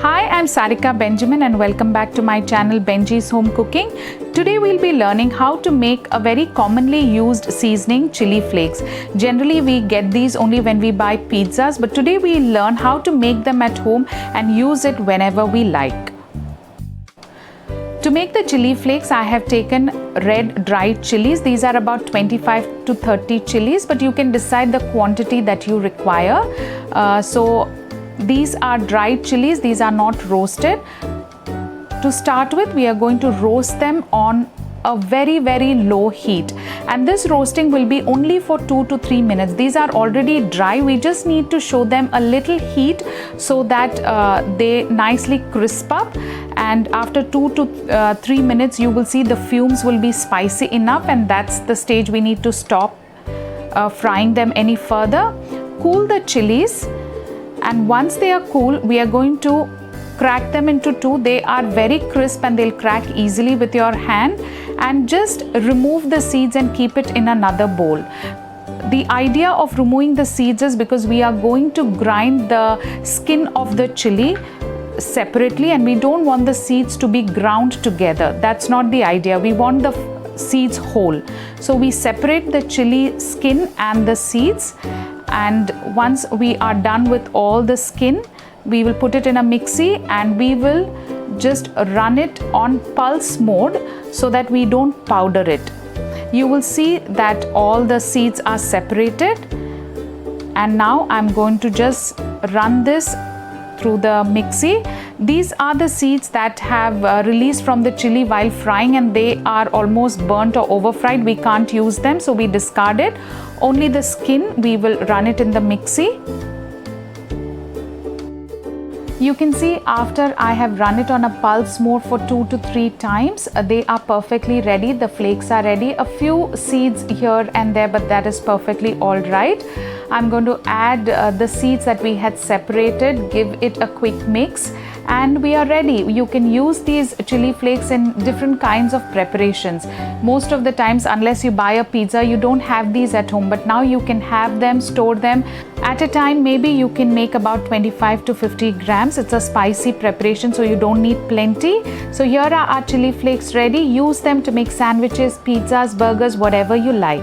Hi, I'm Sarika Benjamin and welcome back to my channel Benji's Home Cooking. Today we'll be learning how to make a very commonly used seasoning, chili flakes. Generally we get these only when we buy pizzas, but today we'll learn how to make them at home and use it whenever we like. To make the chili flakes, I have taken red dried chilies. These are about 25 to 30 chilies, but you can decide the quantity that you require. These are dried chilies, these are not roasted. To start with, we are going to roast them on a very low heat, and this roasting will be only for 2 to 3 minutes. These are already dry, we just need to show them a little heat so that they nicely crisp up, and after 2 to 3 minutes you will see the fumes will be spicy enough, and that's the stage we need to stop frying them any further. Cool the chilies, and once they are cool, we are going to crack them into two. They are very crisp and they'll crack easily with your hand, and just remove the seeds and keep it in another bowl. The idea of removing the seeds is because we are going to grind the skin of the chili separately, and we don't want the seeds to be ground together. That's not the idea. We want the seeds whole. So we separate the chili skin and the seeds, and once we are done with all the skin, we will put it in a mixie and we will just run it on pulse mode so that we don't powder it. You will see that all the seeds are separated, and now I'm going to just run this through the mixie. These are the seeds that have released from the chili while frying, and they are almost burnt or over fried. We can't use them, so we discard it. Only the skin, we will run it in the mixie. You can see after I have run it on a pulse mode for 2 to 3 times, they are perfectly ready. The flakes are ready. A few seeds here and there, but that is perfectly all right. I'm going to add the seeds that we had separated, give it a quick mix, and we are ready. You can use these chili flakes in different kinds of preparations. Most of the times, unless you buy a pizza, you don't have these at home, but now you can have them, store them. At a time, maybe you can make about 25 to 50 grams. It's a spicy preparation, so you don't need plenty. So here are our chili flakes ready. Use them to make sandwiches, pizzas, burgers, whatever you like.